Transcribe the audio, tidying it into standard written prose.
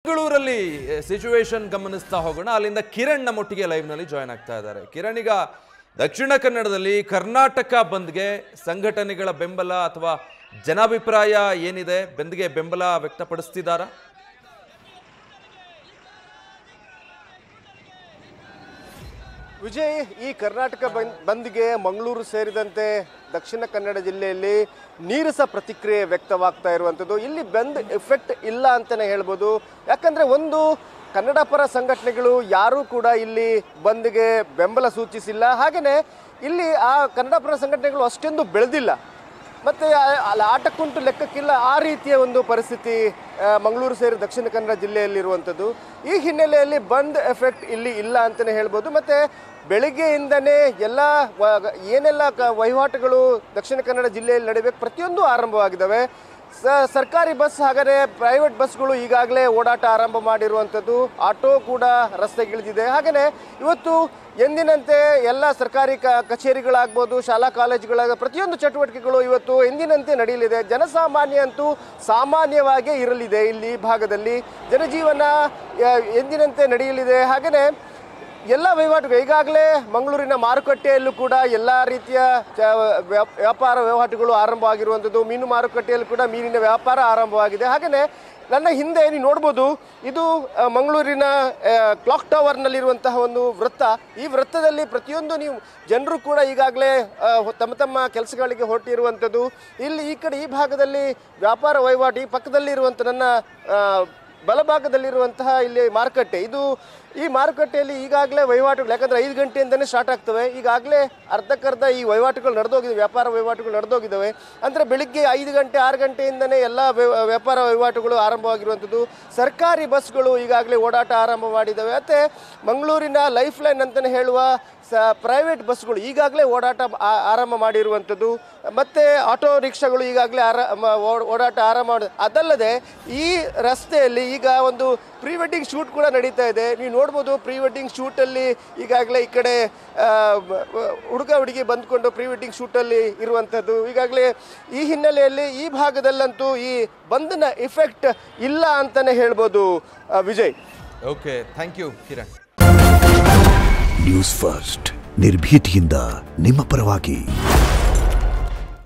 ಬೆಂಗಳೂರಲ್ಲಿ ಸಿಚುವೇಶನ್ ಗಮನಿಸ್ತಾ ಹೋಗೋಣ. ಅಲ್ಲಿಂದ ಕಿರಣ್ ನಮ್ಮೊಟ್ಟಿಗೆ ಲೈವ್ ನಲ್ಲಿ ಜಾಯ್ನ್ ಆಗ್ತಾ ಇದ್ದಾರೆ. ಕಿರಣ್, ಈಗ ದಕ್ಷಿಣ ಕನ್ನಡದಲ್ಲಿ ಕರ್ನಾಟಕ ಬಂದ್ಗೆ ಸಂಘಟನೆಗಳ ಬೆಂಬಲ ಅಥವಾ ಜನಾಭಿಪ್ರಾಯ ಏನಿದೆ? ಬಂದ್ಗೆ ಬೆಂಬಲ ವ್ಯಕ್ತಪಡಿಸ್ತಿದ್ದಾರಾ? ವಿಜಯ್, ಈ ಕರ್ನಾಟಕ ಬಂದ್ಗೆ ಮಂಗಳೂರು ಸೇರಿದಂತೆ ದಕ್ಷಿಣ ಕನ್ನಡ ಜಿಲ್ಲೆಯಲ್ಲಿ ನೀರಸ ಪ್ರತಿಕ್ರಿಯೆ ವ್ಯಕ್ತವಾಗ್ತಾ ಇರುವಂಥದ್ದು. ಇಲ್ಲಿ ಬಂದ್ ಎಫೆಕ್ಟ್ ಇಲ್ಲ ಅಂತಲೇ ಹೇಳ್ಬೋದು. ಯಾಕಂದರೆ ಒಂದು ಕನ್ನಡ ಪರ ಸಂಘಟನೆಗಳು ಯಾರೂ ಕೂಡ ಇಲ್ಲಿ ಬಂದ್ಗೆ ಬೆಂಬಲ ಸೂಚಿಸಿಲ್ಲ. ಹಾಗೆಯೇ ಇಲ್ಲಿ ಆ ಕನ್ನಡ ಪರ ಸಂಘಟನೆಗಳು ಅಷ್ಟೊಂದು ಬೆಳೆದಿಲ್ಲ ಮತ್ತು ಆಟಕ್ಕುಂಟು ಲೆಕ್ಕಕ್ಕಿಲ್ಲ. ಆ ರೀತಿಯ ಒಂದು ಪರಿಸ್ಥಿತಿ ಮಂಗಳೂರು ಸೇರಿ ದಕ್ಷಿಣ ಕನ್ನಡ ಜಿಲ್ಲೆಯಲ್ಲಿರುವಂಥದ್ದು. ಈ ಹಿನ್ನೆಲೆಯಲ್ಲಿ ಬಂದ್ ಎಫೆಕ್ಟ್ ಇಲ್ಲಿ ಇಲ್ಲ ಅಂತಲೇ ಹೇಳ್ಬೋದು. ಮತ್ತು ಬೆಳಗ್ಗೆಯಿಂದನೇ ಎಲ್ಲ ಏನೆಲ್ಲ ವಹಿವಾಟುಗಳು ದಕ್ಷಿಣ ಕನ್ನಡ ಜಿಲ್ಲೆಯಲ್ಲಿ ನಡೀಬೇಕು ಪ್ರತಿಯೊಂದು ಆರಂಭವಾಗಿದ್ದಾವೆ. ಸರ್ಕಾರಿ ಬಸ್ ಹಾಗಾದರೆ ಪ್ರೈವೇಟ್ ಬಸ್ಗಳು ಈಗಾಗಲೇ ಓಡಾಟ ಆರಂಭ ಮಾಡಿರುವಂಥದ್ದು. ಆಟೋ ಕೂಡ ರಸ್ತೆಗಿಳಿದಿದೆ. ಹಾಗೆಯೇ ಇವತ್ತು ಎಂದಿನಂತೆ ಎಲ್ಲ ಸರ್ಕಾರಿ ಕಚೇರಿಗಳಾಗ್ಬೋದು, ಶಾಲಾ ಕಾಲೇಜುಗಳ ಪ್ರತಿಯೊಂದು ಚಟುವಟಿಕೆಗಳು ಇವತ್ತು ಎಂದಿನಂತೆ ನಡೆಯಲಿದೆ. ಜನಸಾಮಾನ್ಯ ಅಂತೂ ಸಾಮಾನ್ಯವಾಗೇ ಇರಲಿದೆ. ಇಲ್ಲಿ ಭಾಗದಲ್ಲಿ ಜನಜೀವನ ಎಂದಿನಂತೆ ನಡೆಯಲಿದೆ. ಹಾಗೆಯೇ ಎಲ್ಲ ವಹಿವಾಟುಗಳು ಈಗಾಗಲೇ ಮಂಗಳೂರಿನ ಮಾರುಕಟ್ಟೆಯಲ್ಲೂ ಕೂಡ ಎಲ್ಲ ರೀತಿಯ ವ್ಯಾಪಾರ ವಹಿವಾಟುಗಳು ಆರಂಭವಾಗಿರುವಂಥದ್ದು. ಮೀನು ಮಾರುಕಟ್ಟೆಯಲ್ಲೂ ಕೂಡ ಮೀನಿನ ವ್ಯಾಪಾರ ಆರಂಭವಾಗಿದೆ. ಹಾಗೆಯೇ ನನ್ನ ಹಿಂದೆ ನೀವು ನೋಡ್ಬೋದು, ಇದು ಮಂಗಳೂರಿನ ಕ್ಲಾಕ್ ಟವರ್ನಲ್ಲಿರುವಂತಹ ಒಂದು ವೃತ್ತ. ಈ ವೃತ್ತದಲ್ಲಿ ಪ್ರತಿಯೊಂದು ನೀವು ಜನರು ಕೂಡ ಈಗಾಗಲೇ ತಮ್ಮ ತಮ್ಮ ಕೆಲಸಗಳಿಗೆ ಹೊರಟಿರುವಂಥದ್ದು. ಇಲ್ಲಿ ಈ ಕಡೆ ಈ ಭಾಗದಲ್ಲಿ ವ್ಯಾಪಾರ ವಹಿವಾಟು, ಈ ಪಕ್ಕದಲ್ಲಿರುವಂಥ ನನ್ನ ಬಲಭಾಗದಲ್ಲಿರುವಂತಹ ಇಲ್ಲಿ ಮಾರುಕಟ್ಟೆ, ಈ ಮಾರುಕಟ್ಟೆಯಲ್ಲಿ ಈಗಾಗಲೇ ವಹಿವಾಟುಗಳು, ಯಾಕಂದರೆ 5 ಗಂಟೆಯಿಂದಲೇ ಸ್ಟಾರ್ಟ್ ಆಗ್ತವೆ. ಈಗಾಗಲೇ ಅರ್ಧಕ್ಕರ್ಧ ಈ ವಹಿವಾಟುಗಳು ನಡೆದೋಗಿವೆ, ವ್ಯಾಪಾರ ವಹಿವಾಟುಗಳು ನಡೆದೋಗಿದ್ದಾವೆ. ಅಂದರೆ ಬೆಳಿಗ್ಗೆ 5 ಗಂಟೆ 6 ಗಂಟೆಯಿಂದಲೇ ಎಲ್ಲ ವ್ಯಾಪಾರ ವಹಿವಾಟುಗಳು ಆರಂಭವಾಗಿರುವಂಥದ್ದು. ಸರ್ಕಾರಿ ಬಸ್ಗಳು ಈಗಾಗಲೇ ಓಡಾಟ ಆರಂಭ ಮಾಡಿದ್ದಾವೆ. ಮತ್ತು ಮಂಗಳೂರಿನ ಲೈಫ್ ಲೈನ್ ಅಂತಲೇ ಹೇಳುವ ಪ್ರೈವೇಟ್ ಬಸ್ಗಳು ಈಗಾಗಲೇ ಓಡಾಟ ಆರಂಭ ಮಾಡಿರುವಂಥದ್ದು. ಮತ್ತು ಆಟೋ ರಿಕ್ಷಾಗಳು ಈಗಾಗಲೇ ಓಡಾಟ ಆರಂಭ ಮಾಡಿ. ಅದಲ್ಲದೆ ಈ ರಸ್ತೆಯಲ್ಲಿ ಈಗ ಒಂದು ಪ್ರೀ ವೆಡ್ಡಿಂಗ್ ಶೂಟ್ ಕೂಡ ನಡೀತಾ ಇದೆ. ನೀವು ನೋಡ್ಬೋದು, ಪ್ರೀ ವೆಡ್ಡಿಂಗ್ ಶೂಟಲ್ಲಿ ಈಗಾಗಲೇ ಈ ಕಡೆ ಹುಡುಗ ಹುಡುಗಿ ಬಂದ್ಕೊಂಡು ಪ್ರೀ ವೆಡ್ಡಿಂಗ್ ಶೂಟಲ್ಲಿ ಇರುವಂಥದ್ದು. ಈಗಾಗಲೇ ಈ ಹಿನ್ನೆಲೆಯಲ್ಲಿ ಈ ಭಾಗದಲ್ಲಂತೂ ಈ ಬಂದ್ನ ಇಫೆಕ್ಟ್ ಇಲ್ಲ ಅಂತಲೇ ಹೇಳ್ಬೋದು. Vijay, okay, thank you Kiran. News first, ನಿರ್ಭೀತಿಯಿಂದ ನಿಮ್ಮ ಪರವಾಗಿ.